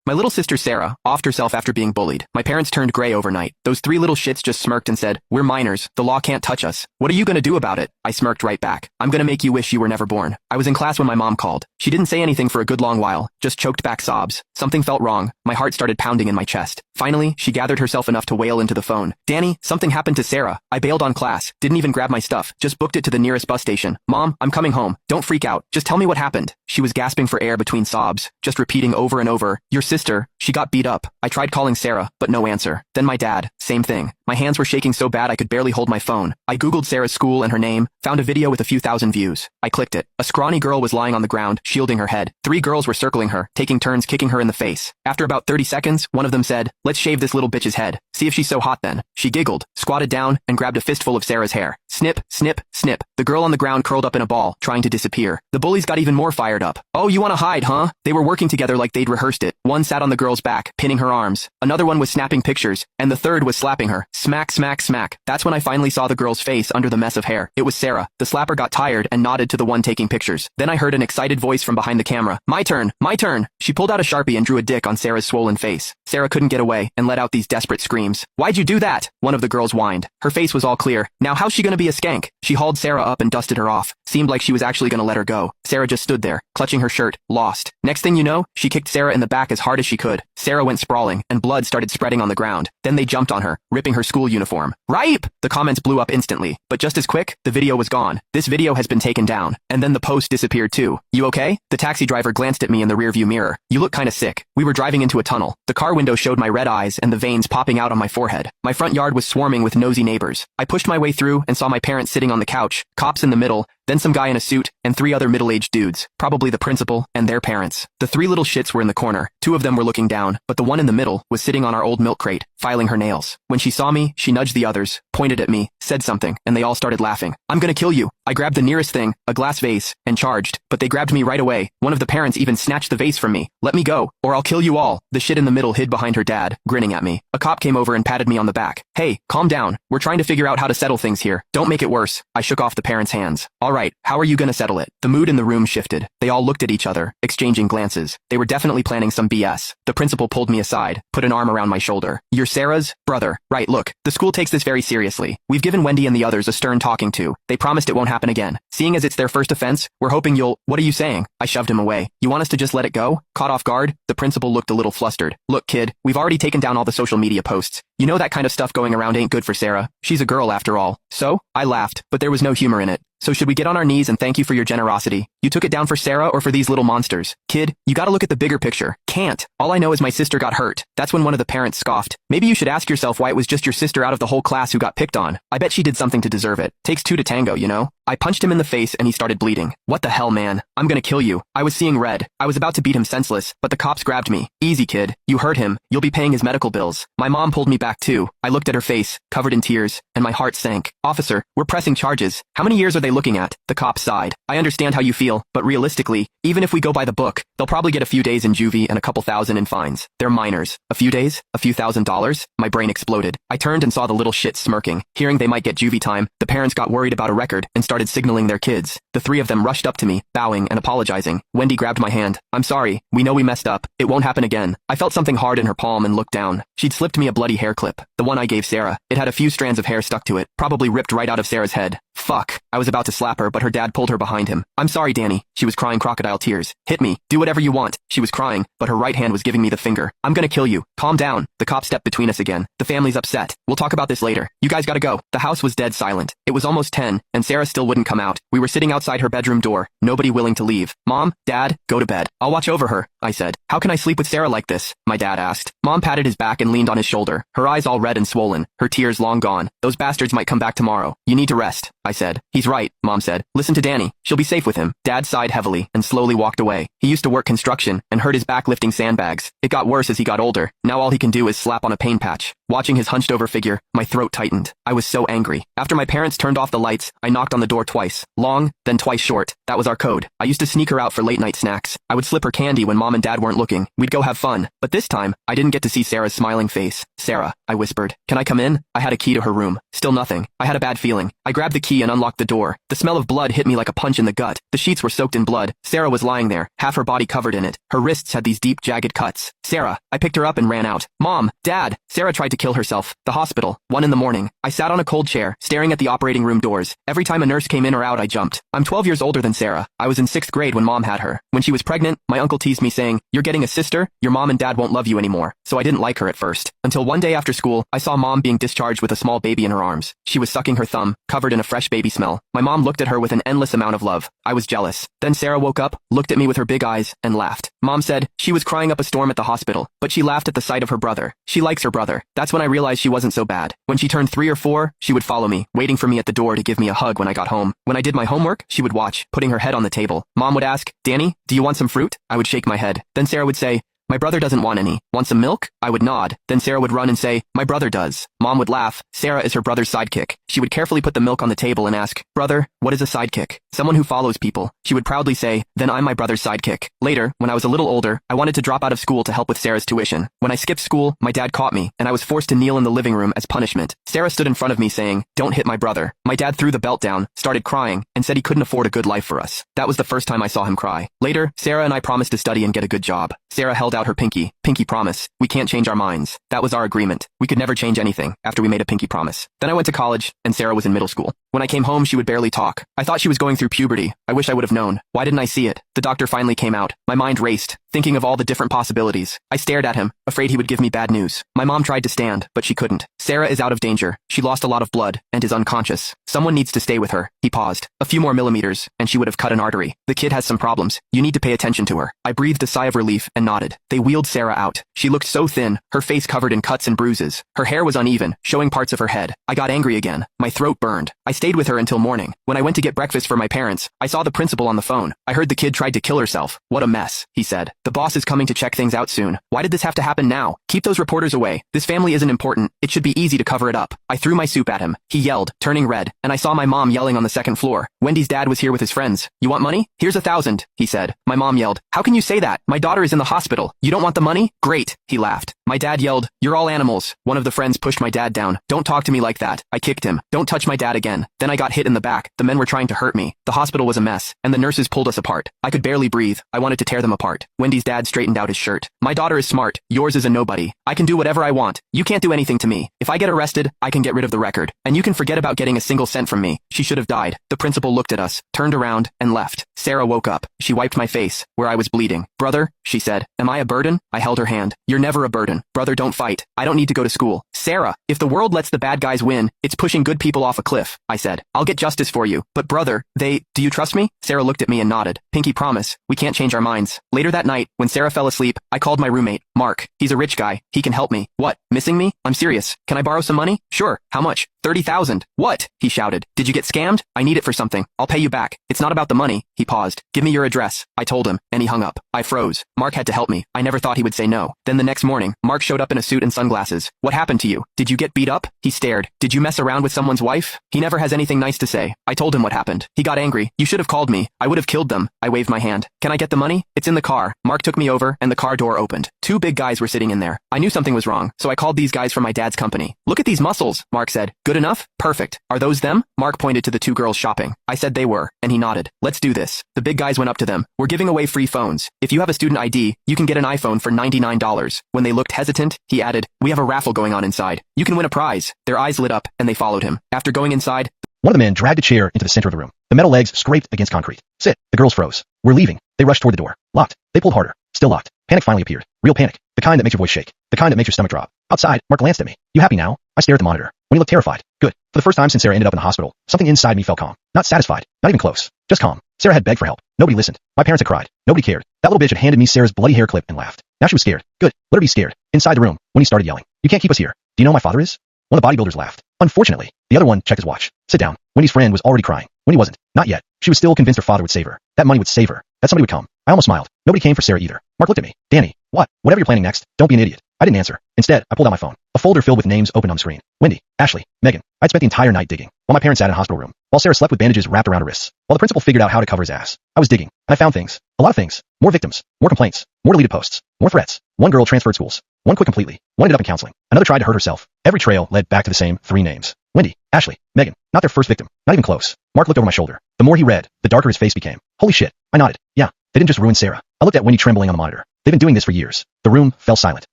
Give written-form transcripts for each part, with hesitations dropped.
My little sister Sarah offed herself after being bullied. My parents turned gray overnight. Those three little shits just smirked and said, "We're minors. The law can't touch us. What are you gonna do about it?" I smirked right back. "I'm gonna make you wish you were never born." I was in class when my mom called. She didn't say anything for a good long while, just choked back sobs. Something felt wrong. My heart started pounding in my chest. Finally, she gathered herself enough to wail into the phone. "Danny, something happened to Sarah. I bailed on class. Didn't even grab my stuff. Just booked it to the nearest bus station. Mom, I'm coming home. Don't freak out. Just tell me what happened." She was gasping for air between sobs, just repeating over and over, "Your sister, she got beat up." I tried calling Sarah, but no answer. Then my dad, same thing. My hands were shaking so bad I could barely hold my phone. I googled Sarah's school and her name, found a video with a few thousand views. I clicked it. A scrawny girl was lying on the ground, shielding her head. Three girls were circling her, taking turns kicking her in the face. After about 30 seconds, one of them said, "Let's shave this little bitch's head. See if she's so hot then." She giggled, squatted down, and grabbed a fistful of Sarah's hair. Snip, snip, snip. The girl on the ground curled up in a ball, trying to disappear. The bullies got even more fired up. "Oh, you wanna hide, huh?" They were working together like they'd rehearsed it. One sat on the girl's back, pinning her arms. Another one was snapping pictures, and the third was slapping her. Smack, smack, smack. That's when I finally saw the girl's face under the mess of hair. It was Sarah. The slapper got tired and nodded to the one taking pictures. Then I heard an excited voice from behind the camera. "My turn, my turn." She pulled out a Sharpie and drew a dick on Sarah's swollen face. Sarah couldn't get away and let out these desperate screams. "Why'd you do that?" One of the girls whined. Her face was all clear. "Now how's she gonna be a skank?" She hauled Sarah up and dusted her off. Seemed like she was actually gonna let her go. Sarah just stood there, clutching her shirt, lost. Next thing you know, she kicked Sarah in the back as hard as she could. Sarah went sprawling, and blood started spreading on the ground. Then they jumped on her, ripping her school uniform. "Ripe!" The comments blew up instantly. But just as quick, the video was gone. "This video has been taken down." And then the post disappeared too. "You okay?" The taxi driver glanced at me in the rearview mirror. "You look kinda sick." We were driving into a tunnel. The car window showed my red eyes and the veins popping out on my forehead. My front yard was swarming with nosy neighbors. I pushed my way through and saw my parents sitting on the couch, cops in the middle, then some guy in a suit, and three other middle-aged dudes, probably the principal and their parents. The three little shits were in the corner. Two of them were looking down, but the one in the middle was sitting on our old milk crate, filing her nails. When she saw me, she nudged the others, pointed at me, said something, and they all started laughing. "I'm gonna kill you." I grabbed the nearest thing, a glass vase, and charged, but they grabbed me right away. One of the parents even snatched the vase from me. "Let me go, or I'll kill you all." The shit in the middle hid behind her dad, grinning at me. A cop came over and patted me on the back. "Hey, calm down. We're trying to figure out how to settle things here. Don't make it worse." I shook off the parents' hands. "All right, how are you gonna settle it?" The mood in the room shifted. They all looked at each other, exchanging glances. They were definitely planning some BS. The principal pulled me aside, put an arm around my shoulder. "You're Sarah's brother, right? Look, the school takes this very seriously. We've given Wendy and the others a stern talking to. They promised it won't happen again. Seeing as it's their first offense, we're hoping you'll—" "What are you saying?" I shoved him away. "You want us to just let it go?" Caught off guard, the principal looked a little flustered. "Look, kid, we've already taken down all the social media posts. You know that kind of stuff going around ain't good for Sarah. She's a girl after all." "So?" I laughed, but there was no humor in it. "So should we get on our knees and thank you for your generosity? You took it down for Sarah or for these little monsters?" "Kid, you gotta look at the bigger picture." "Can't. All I know is my sister got hurt." That's when one of the parents scoffed. "Maybe you should ask yourself why it was just your sister out of the whole class who got picked on. I bet she did something to deserve it. Takes two to tango, you know?" I punched him in the face and he started bleeding. "What the hell, man? I'm gonna kill you." I was seeing red. I was about to beat him senseless, but the cops grabbed me. "Easy, kid. You hurt him. You'll be paying his medical bills." My mom pulled me back too. I looked at her face, covered in tears, and my heart sank. "Officer, we're pressing charges. How many years are they looking at?" The cop sighed. "I understand how you feel, but realistically, even if we go by the book, they'll probably get a few days in juvie and a couple thousand in fines. They're minors. A few days? A few $1,000s? My brain exploded. I turned and saw the little shit smirking. Hearing they might get juvie time, the parents got worried about a record and started signaling their kids. The three of them rushed up to me, bowing and apologizing. Wendy grabbed my hand. "I'm sorry. We know we messed up. It won't happen again." I felt something hard in her palm and looked down. She'd slipped me a bloody hair clip. The one I gave Sarah. It had a few strands of hair stuck to it, probably ripped right out of Sarah's head. Fuck. I was about to slap her, but her dad pulled her behind him. "I'm sorry, Danny." She was crying crocodile tears. "Hit me. Do whatever you want." She was crying, but her right hand was giving me the finger. "I'm gonna kill you. Calm down." The cop stepped between us again. "The family's upset. We'll talk about this later. You guys gotta go." The house was dead silent. It was almost 10, and Sarah still wouldn't come out. We were sitting outside her bedroom door, nobody willing to leave. "Mom, Dad, go to bed. I'll watch over her," I said. "How can I sleep with Sarah like this?" my dad asked. Mom patted his back and leaned on his shoulder, her eyes all red and swollen, her tears long gone. "Those bastards might come back tomorrow. You need to rest," I said. "He's right," Mom said. "Listen to Danny. She'll be safe with him." Dad sighed heavily and slowly walked away. He used to work construction and hurt his back lifting sandbags. It got worse as he got older. Now all he can do is slap on a pain patch. Watching his hunched-over figure, my throat tightened. I was so angry. After my parents turned off the lights, I knocked on the door twice. Long, then twice short. That was our code. I used to sneak her out for late-night snacks. I would slip her candy when Mom and Dad weren't looking. We'd go have fun. But this time, I didn't get to see Sarah's smiling face. "Sarah," I whispered. "Can I come in?" I had a key to her room. Still nothing. I had a bad feeling. I grabbed the key and unlocked the door. The smell of blood hit me like a punch in the gut. The sheets were soaked in blood. Sarah was lying there, half her body covered in it. Her wrists had these deep, jagged cuts. "Sarah." I picked her up and ran out. "Mom, Dad." Sarah tried to kill herself. The hospital. 1 in the morning. I sat on a cold chair, staring at the operating room doors. Every time a nurse came in or out, I jumped. I'm 12 years older than Sarah. I was in 6th grade when Mom had her. When she was pregnant, my uncle teased me saying, "You're getting a sister? Your mom and dad won't love you anymore." So I didn't like her at first. Until one day after school, I saw Mom being discharged with a small baby in her arms. She was sucking her thumb, covered in a fresh baby smell. My mom looked at her with an endless amount of love. I was jealous. Then Sarah woke up, looked at me with her big eyes, and laughed. Mom said she was crying up a storm at the hospital, but she laughed at the sight of her brother. She likes her brother. That's when I realized she wasn't so bad. When she turned 3 or 4, she would follow me, waiting for me at the door to give me a hug when I got home. When I did my homework, she would watch, putting her head on the table. Mom would ask, "Danny, do you want some fruit?" I would shake my head. Then Sarah would say, "My brother doesn't want any. Want some milk?" I would nod. Then Sarah would run and say, "My brother does." Mom would laugh. Sarah is her brother's sidekick. She would carefully put the milk on the table and ask, "Brother, what is a sidekick?" "Someone who follows people." She would proudly say, "Then I'm my brother's sidekick." Later, when I was a little older, I wanted to drop out of school to help with Sarah's tuition. When I skipped school, my dad caught me, and I was forced to kneel in the living room as punishment. Sarah stood in front of me saying, "Don't hit my brother." My dad threw the belt down, started crying, and said he couldn't afford a good life for us. That was the first time I saw him cry. Later, Sarah and I promised to study and get a good job. Sarah held out her pinky. Pinky promise. We can't change our minds. That was our agreement. We could never change anything after we made a pinky promise. Then I went to college, and Sarah was in middle school. When I came home, she would barely talk. I thought she was going through puberty. I wish I would have known. Why didn't I see it? The doctor finally came out. My mind raced, thinking of all the different possibilities. I stared at him, afraid he would give me bad news. My mom tried to stand, but she couldn't. Sarah is out of danger. She lost a lot of blood and is unconscious. Someone needs to stay with her. He paused. A few more millimeters, and she would have cut an artery. The kid has some problems. You need to pay attention to her. I breathed a sigh of relief and nodded. They wheeled Sarah out. She looked so thin, her face covered in cuts and bruises. Her hair was uneven, showing parts of her head. I got angry again. My throat burned. I stayed with her until morning. When I went to get breakfast for my parents, I saw the principal on the phone. I heard the kid tried to kill herself. "What a mess," he said. "The boss is coming to check things out soon. Why did this have to happen now? Keep those reporters away. This family isn't important. It should be easy to cover it up." I threw my soup at him. He yelled, turning red, and I saw my mom yelling on the second floor. Wendy's dad was here with his friends. "You want money? Here's 1,000, he said. My mom yelled, "How can you say that? My daughter is in the hospital. You don't want the money? Great," he laughed. My dad yelled, "You're all animals." One of the friends pushed my dad down. "Don't talk to me like that." I kicked him. "Don't touch my dad again." Then I got hit in the back. The men were trying to hurt me. The hospital was a mess, and the nurses pulled us apart. I could barely breathe. I wanted to tear them apart. Wendy's dad straightened out his shirt. "My daughter is smart. Yours is a nobody. I can do whatever I want. You can't do anything to me. If I get arrested, I can get rid of the record. And you can forget about getting a single cent from me." She should have died. The principal looked at us, turned around, and left. Sarah woke up. She wiped my face, where I was bleeding. "Brother," she said, "am I a burden?" I held her hand. "You're never a burden. Brother, don't fight. I don't need to go to school." "Sarah, if the world lets the bad guys win, it's pushing good people off a cliff," I said. "I'll get justice for you. But brother, do you trust me?" Sarah looked at me and nodded. "Pinky promise. We can't change our minds." Later that night, when Sarah fell asleep, I called my roommate, Mark. He's a rich guy. He can help me. "What? Missing me? I'm serious. Can I borrow some money?" "Sure. How much?" "30,000. "What?" he shouted. "Did you get scammed? I need it for something. I'll pay you back. It's not about the money." He paused. "Give me your address." I told him, and he hung up. I froze. Mark had to help me. I never thought he would say no. Then the next morning, Mark showed up in a suit and sunglasses. "What happened to you? Did you get beat up?" He stared. "Did you mess around with someone's wife?" He never has anything nice to say. I told him what happened. He got angry. "You should have called me. I would have killed them." I waved my hand. "Can I get the money?" "It's in the car." Mark took me over, and the car door opened. 2 big guys were sitting in there. I knew something was wrong, so I called these guys from my dad's company. "Look at these muscles," Mark said. "Good enough? Perfect. Are those them?" Mark pointed to the 2 girls shopping. I said they were, and he nodded. "Let's do this." The big guys went up to them. "We're giving away free phones. If you have a student ID, you can get an iPhone for $99. When they looked hesitant, he added, "We have a raffle going on inside. You can win a prize." Their eyes lit up, and they followed him. After going inside, one of the men dragged a chair into the center of the room. The metal legs scraped against concrete. "Sit." The girls froze. "We're leaving." They rushed toward the door. Locked. They pulled harder. Still locked. Panic finally appeared. Real panic. The kind that makes your voice shake. The kind that makes your stomach drop. Outside, Mark glanced at me. "You happy now?" I stared at the monitor. When he looked terrified. Good. For the first time since Sarah ended up in the hospital, something inside me felt calm. Not satisfied. Not even close. Just calm. Sarah had begged for help. Nobody listened. My parents had cried. Nobody cared. That little bitch had handed me Sarah's bloody hair clip and laughed. Now she was scared. Good. Let her be scared. Inside the room, when he started yelling, "You can't keep us here. Do you know who my father is?" One of the bodybuilders laughed. Unfortunately, the other one checked his watch. "Sit down." Wendy's friend was already crying. Wendy wasn't. Not yet. She was still convinced her father would save her. That money would save her. That somebody would come. I almost smiled. Nobody came for Sarah either. Mark looked at me. "Danny, what? Whatever you're planning next, don't be an idiot." I didn't answer. Instead, I pulled out my phone. A folder filled with names opened on the screen. Wendy, Ashley, Megan. I'd spent the entire night digging, while my parents sat in a hospital room, while Sarah slept with bandages wrapped around her wrists, while the principal figured out how to cover his ass. I was digging, and I found things. A lot of things. More victims. More complaints. More deleted posts. More threats. One girl transferred schools. One quit completely. One ended up in counseling. Another tried to hurt herself. Every trail led back to the same 3 names. Wendy, Ashley, Megan. Not their first victim. Not even close. Mark looked over my shoulder. The more he read, the darker his face became. Holy shit. I nodded. Yeah, they didn't just ruin Sarah. I looked at Wendy trembling on the monitor. They've been doing this for years. The room fell silent.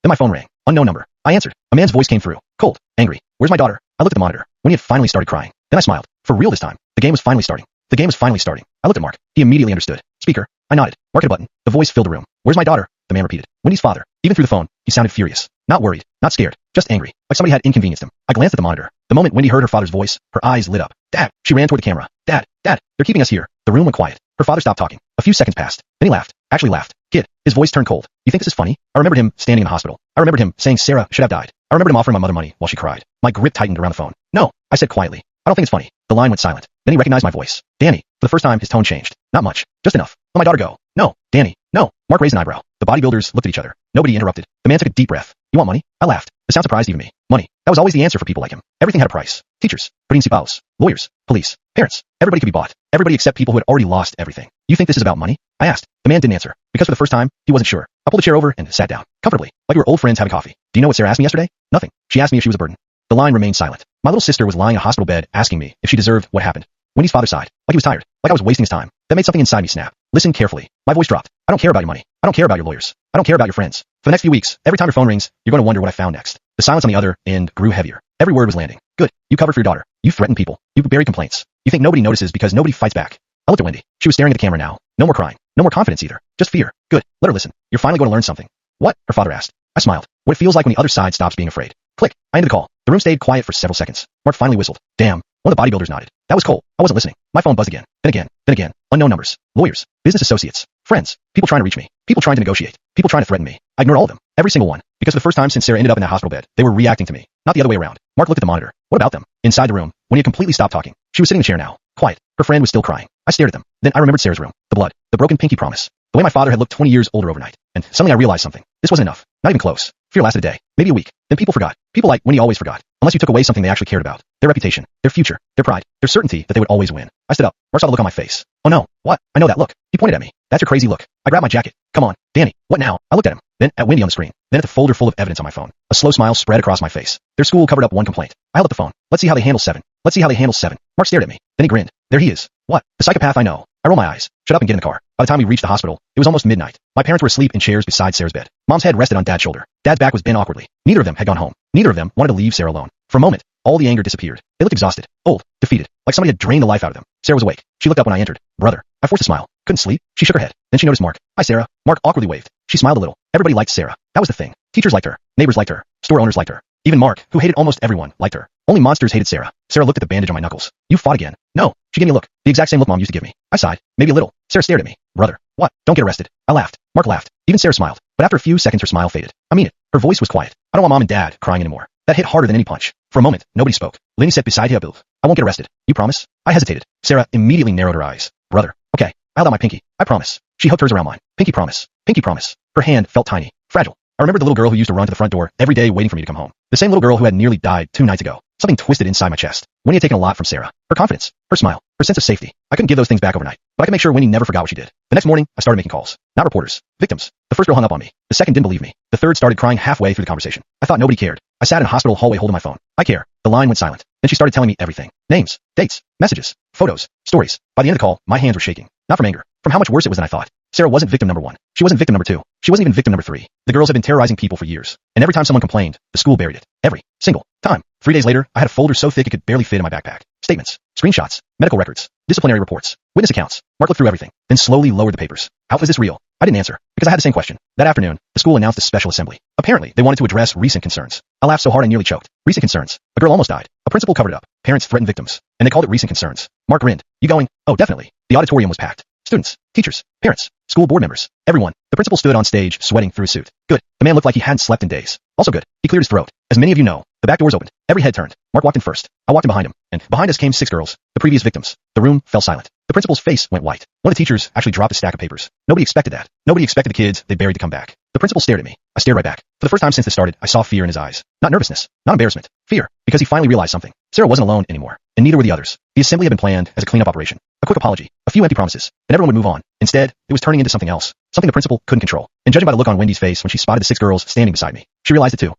Then my phone rang. Unknown number. I answered. A man's voice came through. Cold. Angry. Where's my daughter? I looked at the monitor. Wendy had finally started crying. Then I smiled. For real this time. The game was finally starting. The game was finally starting. I looked at Mark. He immediately understood. Speaker. I nodded. Mark hit a button. The voice filled the room. Where's my daughter? The man repeated. Wendy's father. Even through the phone, he sounded furious. Not worried. Not scared. Just angry. Like somebody had inconvenienced him. I glanced at the monitor. The moment Wendy heard her father's voice, her eyes lit up. Dad. She ran toward the camera. Dad. Dad. They're keeping us here. The room went quiet. Her father stopped talking. A few seconds passed. Then he laughed. Actually laughed. Kid. His voice turned cold. You think this is funny? I remembered him standing in the hospital. I remembered him saying Sarah should have died. I remembered him offering my mother money while she cried. My grip tightened around the phone. No, I said quietly. I don't think it's funny. The line went silent. Then he recognized my voice. Danny. For the first time, his tone changed. Not much. Just enough. Let my daughter go. No. Danny. No. Mark raised an eyebrow. The bodybuilders looked at each other. Nobody interrupted. The man took a deep breath. You want money? I laughed. The sound surprised even me. Money. That was always the answer for people like him. Everything had a price. Teachers. Principals. Lawyers. Police. Parents. Everybody could be bought. Everybody except people who had already lost everything. You think this is about money? I asked. The man didn't answer. Because for the first time, he wasn't sure. I pulled a chair over and sat down. Comfortably. Like we were old friends having coffee. Do you know what Sarah asked me yesterday? Nothing. She asked me if she was a burden. The line remained silent. My little sister was lying in a hospital bed asking me if she deserved what happened. Wendy's father sighed. Like he was tired. Like I was wasting his time. That made something inside me snap. Listen carefully. My voice dropped. I don't care about your money. I don't care about your lawyers. I don't care about your friends. For the next few weeks, every time your phone rings, you're going to wonder what I found next. The silence on the other end grew heavier. Every word was landing. Good. You covered for your daughter. You threatened people. You buried complaints. You think nobody notices because nobody fights back. I looked at Wendy. She was staring at the camera now. No more crying. No more confidence either. Just fear. Good. Let her listen. You're finally going to learn something. What? Her father asked. I smiled. What it feels like when the other side stops being afraid. Click. I ended the call. The room stayed quiet for several seconds. Mark finally whistled. Damn. One of the bodybuilders nodded. That was Cole. I wasn't listening. My phone buzzed again. Then again. Then again. Unknown numbers. Lawyers. Business associates. Friends. People trying to reach me. People trying to negotiate. People trying to threaten me. I ignored all of them. Every single one. Because for the first time since Sarah ended up in that hospital bed, they were reacting to me. Not the other way around. Mark looked at the monitor. What about them? Inside the room, when he had completely stopped talking. She was sitting in the chair now. Quiet. Her friend was still crying. I stared at them. Then I remembered Sarah's room. The blood. The broken pinky promise. The way my father had looked 20 years older overnight. And suddenly I realized something. This wasn't enough. Not even close. Fear lasted a day. Maybe a week. Then people forgot. People like Winnie always forgot. Unless you took away something they actually cared about. Their reputation. Their future. Their pride. Their certainty that they would always win. I stood up. Mark saw the look on my face. Oh no. What? I know that look. He pointed at me. That's your crazy look. I grabbed my jacket. Come on. Danny. What now? I looked at him. Then at Wendy on the screen. Then at the folder full of evidence on my phone. A slow smile spread across my face. Their school covered up one complaint. I held up the phone. Let's see how they handle 7. Let's see how they handle 7. Mark stared at me. Then he grinned. There he is. What? The psychopath I know. I roll my eyes. Shut up and get in the car. By the time we reached the hospital, it was almost midnight. My parents were asleep in chairs beside Sarah's bed. Mom's head rested on Dad's shoulder. Dad's back was bent awkwardly. Neither of them had gone home. Neither of them wanted to leave Sarah alone. For a moment, all the anger disappeared. They looked exhausted, old, defeated, like somebody had drained the life out of them. Sarah was awake. She looked up when I entered. Brother. I forced a smile. Couldn't sleep. She shook her head. Then she noticed Mark. Hi, Sarah. Mark awkwardly waved. She smiled a little. Everybody liked Sarah. That was the thing. Teachers liked her. Neighbors liked her. Store owners liked her. Even Mark, who hated almost everyone, liked her. Only monsters hated Sarah. Sarah looked at the bandage on my knuckles. You fought again. No. She gave me a look. The exact same look Mom used to give me. I sighed. Maybe a little. Sarah stared at me. Brother. What? Don't get arrested. I laughed. Mark laughed. Even Sarah smiled. But after a few seconds her smile faded. I mean it. Her voice was quiet. I don't want Mom and Dad crying anymore. That hit harder than any punch. For a moment, nobody spoke. Lenny sat beside her. I won't get arrested. You promise? I hesitated. Sarah immediately narrowed her eyes. Brother. Okay. I held out my pinky. I promise. She hooked hers around mine. Pinky promise. Pinky promise. Her hand felt tiny. Fragile. I remembered the little girl who used to run to the front door every day waiting for me to come home. The same little girl who had nearly died 2 nights ago. Something twisted inside my chest. Winnie had taken a lot from Sarah. Her confidence. Her smile. Her sense of safety. I couldn't give those things back overnight. But I could make sure Winnie never forgot what she did. The next morning, I started making calls. Not reporters. Victims. The first girl hung up on me. The second didn't believe me. The third started crying halfway through the conversation. I thought nobody cared. I sat in a hospital hallway holding my phone. I care. The line went silent. Then she started telling me everything. Names. Dates. Messages. Photos. Stories. By the end of the call, my hands were shaking. Not from anger. From how much worse it was than I thought. Sarah wasn't victim number 1. She wasn't victim number 2. She wasn't even victim number 3. The girls had been terrorizing people for years. And every time someone complained, the school buried it. Every single time. 3 days later, I had a folder so thick it could barely fit in my backpack. Statements. Screenshots. Medical records. Disciplinary reports. Witness accounts. Mark looked through everything. Then slowly lowered the papers. How was this real? I didn't answer. Because I had the same question. That afternoon, the school announced a special assembly. Apparently, they wanted to address recent concerns. I laughed so hard I nearly choked. Recent concerns. A girl almost died. A principal covered it up. Parents threatened victims. And they called it recent concerns. Mark grinned. You going? Oh, definitely. The auditorium was packed. Students, teachers, parents, school board members, everyone. The principal stood on stage, sweating through his suit. Good. The man looked like he hadn't slept in days. Also good. He cleared his throat. As many of you know, the back doors opened. Every head turned. Mark walked in first. I walked in behind him. And behind us came 6 girls, the previous victims. The room fell silent. The principal's face went white. One of the teachers actually dropped a stack of papers. Nobody expected that. Nobody expected the kids they buried to come back. The principal stared at me. I stared right back. For the first time since this started, I saw fear in his eyes. Not nervousness, not embarrassment. Fear, because he finally realized something. Sarah wasn't alone anymore, and neither were the others. The assembly had been planned as a cleanup operation. A quick apology, a few empty promises, and everyone would move on. Instead, it was turning into something else. Something the principal couldn't control. And judging by the look on Wendy's face when she spotted the 6 girls standing beside me, she realized it too.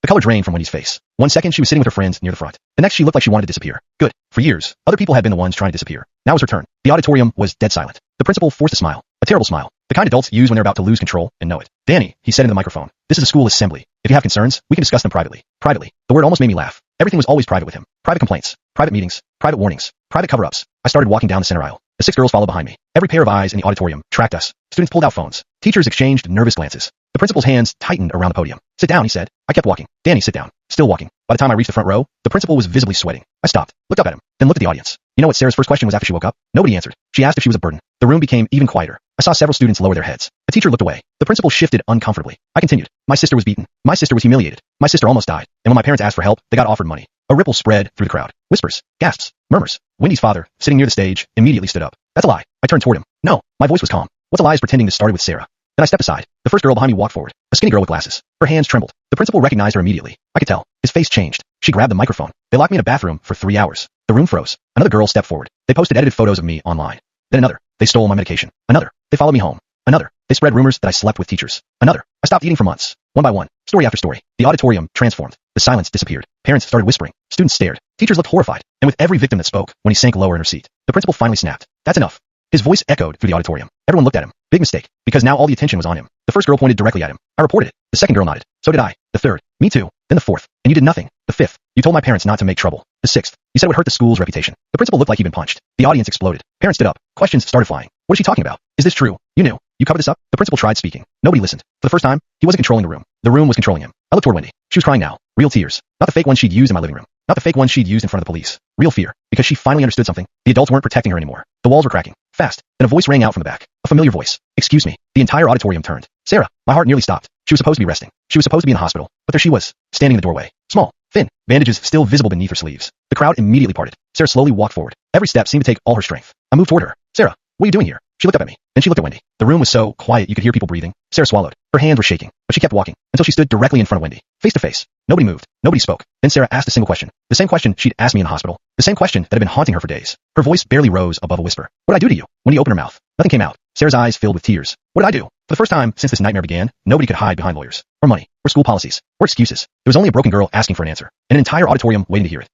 The color drained from Wendy's face. One second she was sitting with her friends near the front. The next she looked like she wanted to disappear. Good. For years, other people had been the ones trying to disappear. Now was her turn. The auditorium was dead silent. The principal forced a smile. A terrible smile. The kind adults use when they're about to lose control and know it. Danny, he said into the microphone. This is a school assembly. If you have concerns, we can discuss them privately. Privately. The word almost made me laugh. Everything was always private with him. Private complaints. Private meetings. Private warnings. Private cover-ups. I started walking down the center aisle. The 6 girls followed behind me. Every pair of eyes in the auditorium tracked us. Students pulled out phones. Teachers exchanged nervous glances. The principal's hands tightened around the podium. Sit down, he said. I kept walking. Danny, sit down. Still walking. By the time I reached the front row, the principal was visibly sweating. I stopped, looked up at him, then looked at the audience. You know what Sarah's first question was after she woke up? Nobody answered. She asked if she was a burden. The room became even quieter. I saw several students lower their heads. A teacher looked away. The principal shifted uncomfortably. I continued. My sister was beaten. My sister was humiliated. My sister almost died. And when my parents asked for help, they got offered money. A ripple spread through the crowd. Whispers, gasps, murmurs. Wendy's father, sitting near the stage, immediately stood up. That's a lie. I turned toward him. No, my voice was calm. What's a lie is pretending this started with Sarah. Then I stepped aside. The first girl behind me walked forward. A skinny girl with glasses. Her hands trembled. The principal recognized her immediately. I could tell. His face changed. She grabbed the microphone. They locked me in a bathroom for 3 hours. The room froze. Another girl stepped forward. They posted edited photos of me online. Then another. They stole my medication. Another. They followed me home. Another. They spread rumors that I slept with teachers. Another. I stopped eating for months. One by one. Story after story. The auditorium transformed. The silence disappeared. Parents started whispering. Students stared. Teachers looked horrified. And with every victim that spoke, when he sank lower in her seat, the principal finally snapped. That's enough. His voice echoed through the auditorium. Everyone looked at him. Big mistake. Because now all the attention was on him. The first girl pointed directly at him. I reported it. The second girl nodded. So did I. The third. Me too. Then the fourth. And you did nothing. The fifth. You told my parents not to make trouble. The sixth. You said it would hurt the school's reputation. The principal looked like he'd been punched. The audience exploded. Parents stood up. Questions started flying. What is she talking about? Is this true? You knew. You covered this up? The principal tried speaking. Nobody listened. For the first time, he wasn't controlling the room. The room was controlling him. I looked toward Wendy. She was crying now. Real tears. Not the fake ones she'd used in my living room. Not the fake ones she'd used in front of the police. Real fear. Because she finally understood something. The adults weren't protecting her anymore. The walls were cracking. Fast. Then a voice rang out from the back. A familiar voice. Excuse me. The entire auditorium turned. Sarah. My heart nearly stopped. She was supposed to be resting. She was supposed to be in the hospital. But there she was. Standing in the doorway. Small. Thin. Bandages still visible beneath her sleeves. The crowd immediately parted. Sarah slowly walked forward. Every step seemed to take all her strength. I moved toward her. Sarah. What are you doing here? She looked up at me. Then she looked at Wendy. The room was so quiet you could hear people breathing. Sarah swallowed. Her hands were shaking, but she kept walking until she stood directly in front of Wendy. Face to face. Nobody moved. Nobody spoke. Then Sarah asked a single question. The same question she'd asked me in the hospital. The same question that had been haunting her for days. Her voice barely rose above a whisper. What did I do to you? Wendy opened her mouth. Nothing came out. Sarah's eyes filled with tears. What did I do? For the first time since this nightmare began, nobody could hide behind lawyers, or money, or school policies, or excuses. There was only a broken girl asking for an answer, and an entire auditorium waiting to hear it.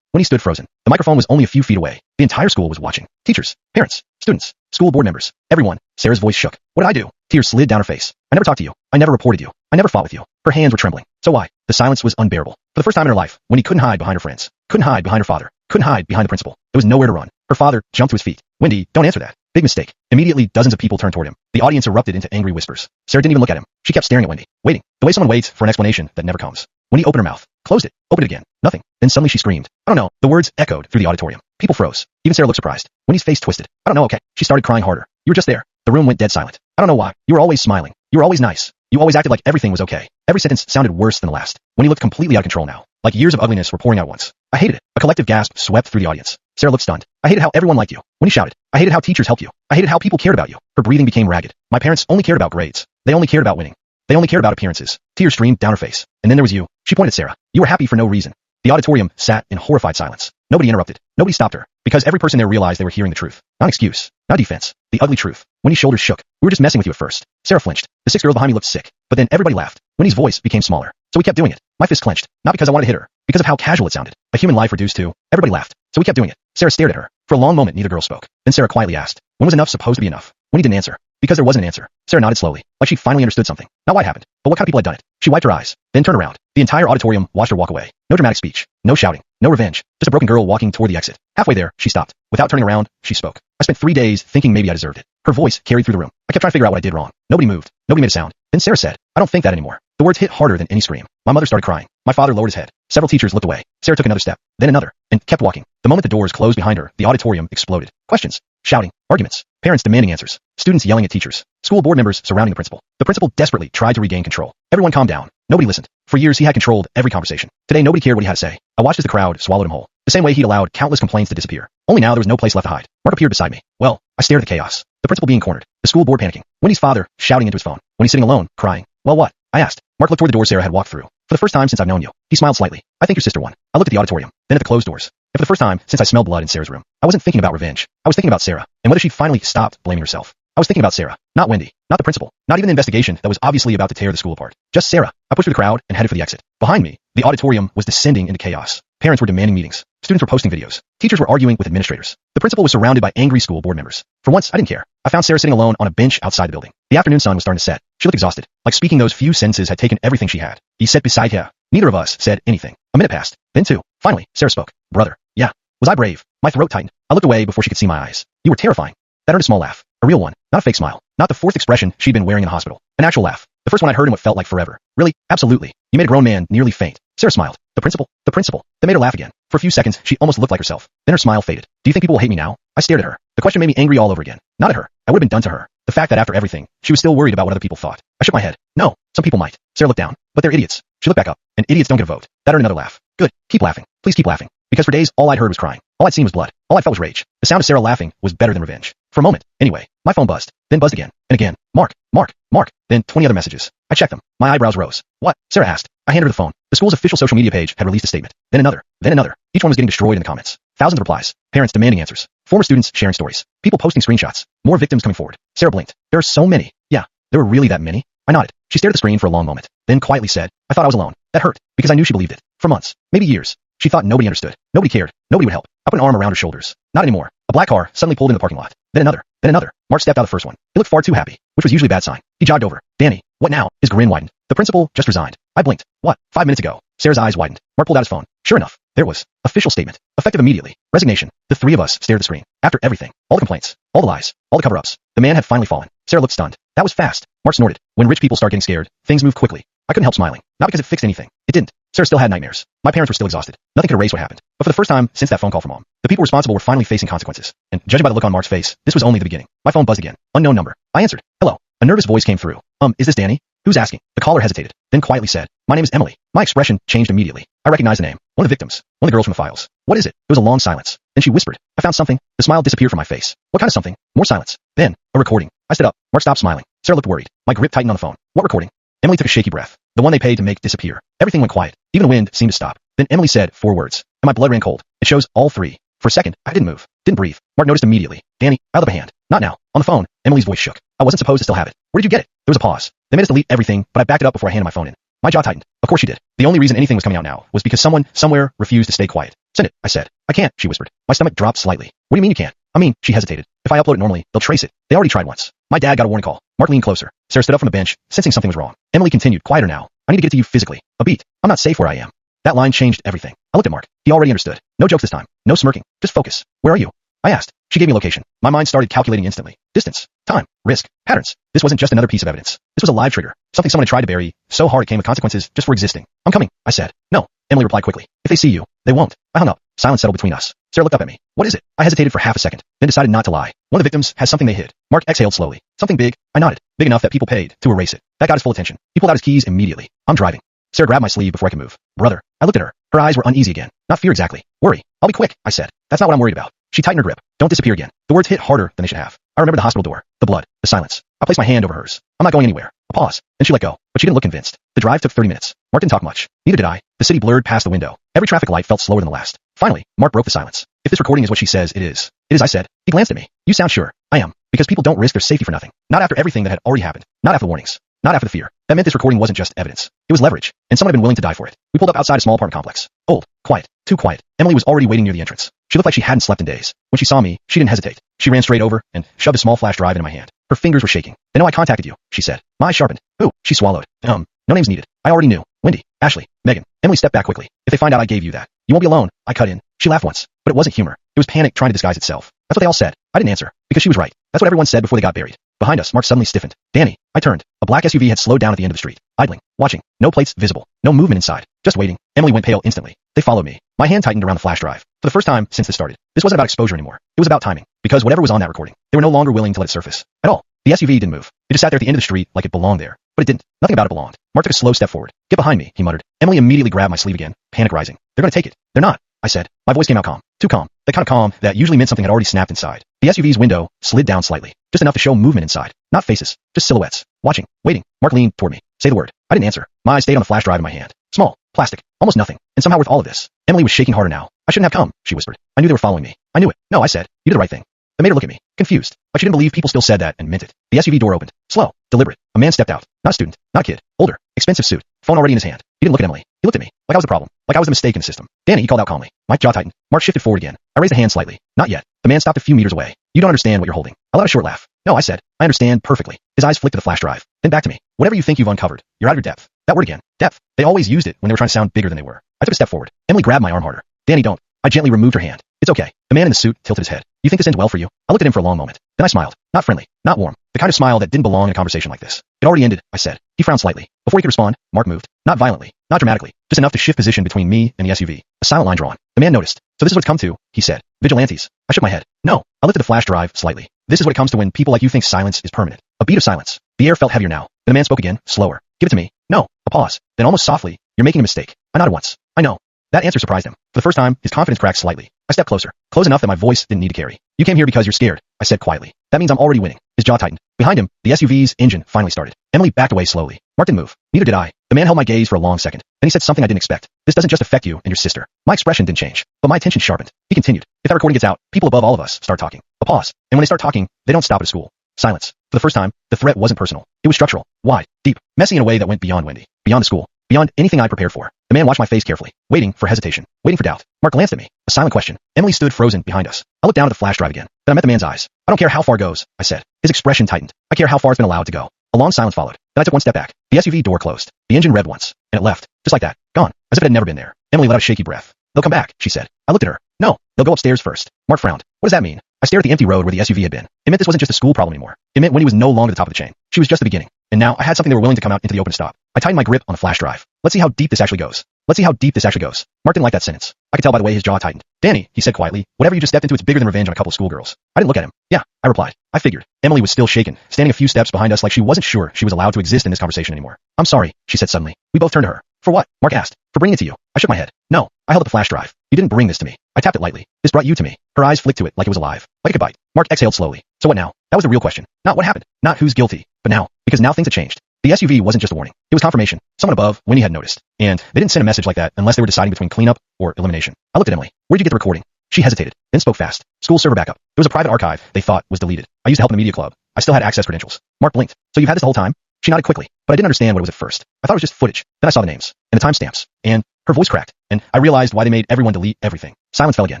Wendy stood frozen. The microphone was only a few feet away. The entire school was watching. Teachers, parents, students, school board members, everyone. Sarah's voice shook. What did I do? Tears slid down her face. I never talked to you. I never reported you. I never fought with you. Her hands were trembling. So why? The silence was unbearable. For the first time in her life, Wendy couldn't hide behind her friends. Couldn't hide behind her father. Couldn't hide behind the principal. There was nowhere to run. Her father jumped to his feet. Wendy, don't answer that. Big mistake. Immediately, dozens of people turned toward him. The audience erupted into angry whispers. Sarah didn't even look at him. She kept staring at Wendy, waiting. The way someone waits for an explanation that never comes. Wendy opened her mouth, closed it, opened it again. Nothing. Then suddenly she screamed. I don't know. The words echoed through the auditorium. People froze. Even Sarah looked surprised. Wendy's face twisted. I don't know, okay. She started crying harder. You were just there. The room went dead silent. I don't know why. You were always smiling. You were always nice. You always acted like everything was okay. Every sentence sounded worse than the last. Wendy looked completely out of control now. Like years of ugliness were pouring out at once. I hated it. A collective gasp swept through the audience. Sarah looked stunned. I hated how everyone liked you. Wendy shouted. I hated how teachers helped you. I hated how people cared about you. Her breathing became ragged. My parents only cared about grades. They only cared about winning. They only cared about appearances. Tears streamed down her face. And then there was you. She pointed at Sarah. You were happy for no reason. The auditorium sat in horrified silence. Nobody interrupted. Nobody stopped her. Because every person there realized they were hearing the truth. Not an excuse. Not defense. The ugly truth. Wendy's shoulders shook. We were just messing with you at first. Sarah flinched. The 6 girls behind me looked sick. But then everybody laughed. Wendy's voice became smaller. So we kept doing it. My fist clenched. Not because I wanted to hit her. Because of how casual it sounded. A human life reduced to. Everybody laughed. So we kept doing it. Sarah stared at her. For a long moment neither girl spoke. Then Sarah quietly asked. When was enough supposed to be enough? Wendy didn't answer. Because there wasn't an answer. Sarah nodded slowly. Like she finally understood something. Not why it happened. But what kind of people had done it. She wiped her eyes. Then turned around. The entire auditorium watched her walk away. No dramatic speech. No shouting. No revenge. Just a broken girl walking toward the exit. Halfway there, she stopped. Without turning around, she spoke. I spent 3 days thinking maybe I deserved it. Her voice carried through the room. I kept trying to figure out what I did wrong. Nobody moved. Nobody made a sound. Then Sarah said, I don't think that anymore. The words hit harder than any scream. My mother started crying. My father lowered his head. Several teachers looked away. Sarah took another step, then another, and kept walking. The moment the doors closed behind her, the auditorium exploded. Questions, shouting, arguments, parents demanding answers, students yelling at teachers, school board members surrounding the principal. The principal desperately tried to regain control. Everyone calmed down. Nobody listened. For years he had controlled every conversation. Today nobody cared what he had to say. I watched as the crowd swallowed him whole. The same way he'd allowed countless complaints to disappear. Only now there was no place left to hide. Mark appeared beside me. Well, I stared at the chaos. The principal being cornered. The school board panicking. Wendy's father shouting into his phone. Wendy sitting alone, crying. Well, what? I asked. Mark looked toward the door Sarah had walked through. For the first time since I've known you. He smiled slightly. I think your sister won. I looked at the auditorium, then at the closed doors. And for the first time since I smelled blood in Sarah's room, I wasn't thinking about revenge. I was thinking about Sarah, and whether she'd finally stopped blaming herself. I was thinking about Sarah, not Wendy, not the principal, not even the investigation that was obviously about to tear the school apart. Just Sarah. I pushed through the crowd and headed for the exit. Behind me, the auditorium was descending into chaos. Parents were demanding meetings. Students were posting videos. Teachers were arguing with administrators. The principal was surrounded by angry school board members. For once, I didn't care. I found Sarah sitting alone on a bench outside the building. The afternoon sun was starting to set. She looked exhausted, like speaking those few sentences had taken everything she had. He sat beside her. Neither of us said anything. A minute passed, then two. Finally, Sarah spoke. Brother. Yeah. Was I brave? My throat tightened. I looked away before she could see my eyes. You were terrifying. That earned a small laugh. A real one. Not a fake smile. Not the fourth expression she'd been wearing in the hospital. An actual laugh. The first one I'd heard in what felt like forever. Really? Absolutely. You made a grown man nearly faint. Sarah smiled. The principal? The principal. That made her laugh again. For a few seconds, she almost looked like herself. Then her smile faded. Do you think people will hate me now? I stared at her. The question made me angry all over again. Not at her. I would have been done to her. The fact that after everything, she was still worried about what other people thought. I shook my head. No. Some people might. Sarah looked down. But they're idiots. She looked back up. And idiots don't get a vote. That earned another laugh. Good. Keep laughing. Please keep laughing. Because for days, all I'd heard was crying. All I'd seen was blood. All I felt was rage. The sound of Sarah laughing was better than revenge. For a moment, anyway. My phone buzzed. Then buzzed again. And again. Mark. Mark. Mark. Then 20 other messages. I checked them. My eyebrows rose. What? Sarah asked. I handed her the phone. The school's official social media page had released a statement. Then another. Then another. Each one was getting destroyed in the comments. Thousands of replies. Parents demanding answers. Former students sharing stories. People posting screenshots. More victims coming forward. Sarah blinked. There are so many. Yeah. There were really that many? I nodded. She stared at the screen for a long moment. Then quietly said, I thought I was alone. That hurt. Because I knew she believed it. For months. Maybe years. She thought nobody understood. Nobody cared. Nobody would help. I put an arm around her shoulders. Not anymore. A black car suddenly pulled into the parking lot. Then another. Then another. Mark stepped out of the first one. He looked far too happy, which was usually a bad sign. He jogged over. Danny. What now? His grin widened. The principal just resigned. I blinked. What? 5 minutes ago. Sarah's eyes widened. Mark pulled out his phone. Sure enough. There was. Official statement. Effective immediately. Resignation. The three of us stared at the screen. After everything. All the complaints. All the lies. All the cover-ups. The man had finally fallen. Sarah looked stunned. That was fast. Mark snorted. When rich people start getting scared, things move quickly. I couldn't help smiling. Not because it fixed anything. It didn't. Sarah still had nightmares. My parents were still exhausted. Nothing could erase what happened. But for the first time since that phone call from Mom, the people responsible were finally facing consequences. And judging by the look on Mark's face, this was only the beginning. My phone buzzed again. Unknown number. I answered. Hello. A nervous voice came through. Is this Danny? Who's asking? The caller hesitated, then quietly said, My name is Emily. My expression changed immediately. I recognized the name. One of the victims. One of the girls from the files. What is it? There was a long silence. Then she whispered. I found something. The smile disappeared from my face. What kind of something? More silence. Then, a recording. I stood up. Mark stopped smiling. Sarah looked worried. My grip tightened on the phone. What recording? Emily took a shaky breath. The one they paid to make disappear. Everything went quiet. Even the wind seemed to stop. Then Emily said 4 words. And my blood ran cold. It shows all 3. For a second, I didn't move. Didn't breathe. Mark noticed immediately. Danny, I held up a hand. Not now. On the phone, Emily's voice shook. I wasn't supposed to still have it. Where did you get it? There was a pause. They made us delete everything, but I backed it up before I handed my phone in. My jaw tightened. Of course she did. The only reason anything was coming out now was because someone, somewhere, refused to stay quiet. Send it, I said. I can't, she whispered. My stomach dropped slightly. What do you mean you can't? I mean, she hesitated. If I upload it normally, they'll trace it. They already tried once. My dad got a warning call. Mark leaned closer. Sarah stood up from the bench, sensing something was wrong. Emily continued, quieter now. I need to get to you physically. A beat. I'm not safe where I am. That line changed everything. I looked at Mark. He already understood. No jokes this time. No smirking. Just focus. Where are you? I asked. She gave me a location. My mind started calculating instantly. Distance. Time. Risk. Patterns. This wasn't just another piece of evidence. This was a live trigger. Something someone had tried to bury so hard it came with consequences just for existing. I'm coming, I said. No. Emily replied quickly. If they see you, they won't. I hung up. Silence settled between us. Sarah looked up at me. What is it? I hesitated for half a second, then decided not to lie. One of the victims has something they hid. Mark exhaled slowly. Something big. I nodded. Big enough that people paid to erase it. That got his full attention. He pulled out his keys immediately. I'm driving. Sarah grabbed my sleeve before I could move. Brother. I looked at her. Her eyes were uneasy again. Not fear exactly. Worry. I'll be quick, I said. That's not what I'm worried about. She tightened her grip. Don't disappear again. The words hit harder than they should have. I remembered the hospital door, the blood, the silence. I placed my hand over hers. I'm not going anywhere. A pause. Then she let go, but she didn't look convinced. The drive took 30 minutes. Mark didn't talk much. Neither did I. The city blurred past the window. Every traffic light felt slower than the last. Finally, Mark broke the silence. If this recording is what she says it is. It is, I said. He glanced at me. You sound sure. I am. Because people don't risk their safety for nothing. Not after everything that had already happened. Not after the warnings. Not after the fear. That meant this recording wasn't just evidence. It was leverage, and someone had been willing to die for it. We pulled up outside a small apartment complex. Old. Quiet. Too quiet. Emily was already waiting near the entrance. She looked like she hadn't slept in days. When she saw me, she didn't hesitate. She ran straight over and shoved a small flash drive into my hand. Her fingers were shaking. They know I contacted you, she said. My eyes sharpened. Who? She swallowed. No names needed. I already knew. Wendy, Ashley, Megan. Emily stepped back quickly. If they find out I gave you that, you won't be alone. I cut in. She laughed once, but it wasn't humor. It was panic trying to disguise itself. That's what they all said. I didn't answer, because she was right. That's what everyone said before they got buried. Behind us, Mark suddenly stiffened. Danny. I turned. A black SUV had slowed down at the end of the street. Idling. Watching. No plates visible. No movement inside. Just waiting. Emily went pale instantly. They followed me. My hand tightened around the flash drive. For the first time since this started, this wasn't about exposure anymore. It was about timing. Because whatever was on that recording, they were no longer willing to let it surface. At all. The SUV didn't move. It just sat there at the end of the street like it belonged there. But it didn't. Nothing about it belonged. Mark took a slow step forward. Get behind me, he muttered. Emily immediately grabbed my sleeve again, panic rising. They're gonna take it. They're not, I said. My voice came out calm. Too calm. The kind of calm that usually meant something had already snapped inside. The SUV's window slid down slightly. Just enough to show movement inside. Not faces. Just silhouettes. Watching. Waiting. Mark leaned toward me. Say the word. I didn't answer. My eyes stayed on the flash drive in my hand. Small, plastic, almost nothing, and somehow worth all of this. Emily was shaking harder now. I shouldn't have come, she whispered. I knew they were following me. I knew it. No, I said. You did the right thing. They made her look at me, confused, like she didn't believe people still said that and meant it. The SUV door opened. Slow, deliberate. A man stepped out. Not a student, not a kid, older, expensive suit, phone already in his hand. He didn't look at Emily. He looked at me, like I was the problem, like I was the mistake in the system. Danny, he called out calmly. My jaw tightened. Mark shifted forward again. I raised a hand slightly. Not yet. The man stopped a few meters away. You don't understand what you're holding. I let a short laugh. No, I said. I understand perfectly. His eyes flicked to the flash drive. Then back to me. Whatever you think you've uncovered, you're out of your depth. That word again. Depth. They always used it when they were trying to sound bigger than they were. I took a step forward. Emily grabbed my arm harder. Danny, don't. I gently removed her hand. It's okay. The man in the suit tilted his head. You think this ends well for you? I looked at him for a long moment. Then I smiled. Not friendly. Not warm. The kind of smile that didn't belong in a conversation like this. It already ended, I said. He frowned slightly. Before he could respond, Mark moved. Not violently. Not dramatically. Just enough to shift position between me and the SUV. A silent line drawn. The man noticed. So this is what it's come to, he said. Vigilantes. I shook my head. No. I lifted the flash drive slightly. This is what it comes to when people like you think silence is permanent. A beat of silence. The air felt heavier now. Then the man spoke again, slower. Give it to me. No. A pause. Then almost softly. You're making a mistake. I nodded once. I know. That answer surprised him. For the first time, his confidence cracked slightly. I stepped closer. Close enough that my voice didn't need to carry. You came here because you're scared, I said quietly. That means I'm already winning. His jaw tightened. Behind him, the SUV's engine finally started. Emily backed away slowly. Mark didn't move. Neither did I. The man held my gaze for a long second. Then he said something I didn't expect. This doesn't just affect you and your sister. My expression didn't change, but my attention sharpened. He continued. If that recording gets out, people above all of us start talking. A pause. And when they start talking, they don't stop at a school. Silence. For the first time, the threat wasn't personal. It was structural, wide, deep, messy in a way that went beyond Wendy, beyond the school, beyond anything I prepared for. The man watched my face carefully, waiting for hesitation, waiting for doubt. Mark glanced at me. A silent question. Emily stood frozen behind us. I looked down at the flash drive again. Then I met the man's eyes. I don't care how far it goes, I said. His expression tightened. I care how far it's been allowed to go. A long silence followed. Then I took one step back. The SUV door closed. The engine revved once, and it left, just like that, gone, as if it had never been there. Emily let out a shaky breath. They'll come back, she said. I looked at her. No, they'll go upstairs first. Mark frowned. What does that mean? I stared at the empty road where the SUV had been. It meant this wasn't just a school problem anymore. It meant Wendy was no longer the top of the chain. She was just the beginning. And now I had something they were willing to come out into the open to stop. I tightened my grip on the flash drive. Let's see how deep this actually goes. Let's see how deep this actually goes. Mark didn't like that sentence. I could tell by the way his jaw tightened. Danny, he said quietly, whatever you just stepped into, it's bigger than revenge on a couple of schoolgirls. I didn't look at him. Yeah, I replied. I figured. Emily was still shaken, standing a few steps behind us like she wasn't sure she was allowed to exist in this conversation anymore. I'm sorry, she said suddenly. We both turned to her. For what? Mark asked. For bringing it to you. I shook my head. No, I held up the flash drive. You didn't bring this to me. I tapped it lightly. This brought you to me. Her eyes flicked to it like it was alive, like it could bite. Mark exhaled slowly. So what now? That was the real question. Not what happened, not who's guilty, but now, because now things had changed. The SUV wasn't just a warning. It was confirmation. Someone above, Winnie, had noticed. And they didn't send a message like that unless they were deciding between cleanup or elimination. I looked at Emily. Where'd you get the recording? She hesitated, then spoke fast. School server backup. It was a private archive they thought was deleted. I used to help in the media club. I still had access credentials. Mark blinked. So you've had this the whole time? She nodded quickly, but I didn't understand what it was at first. I thought it was just footage. Then I saw the names, and the timestamps, and her voice cracked, and I realized why they made everyone delete everything. Silence fell again,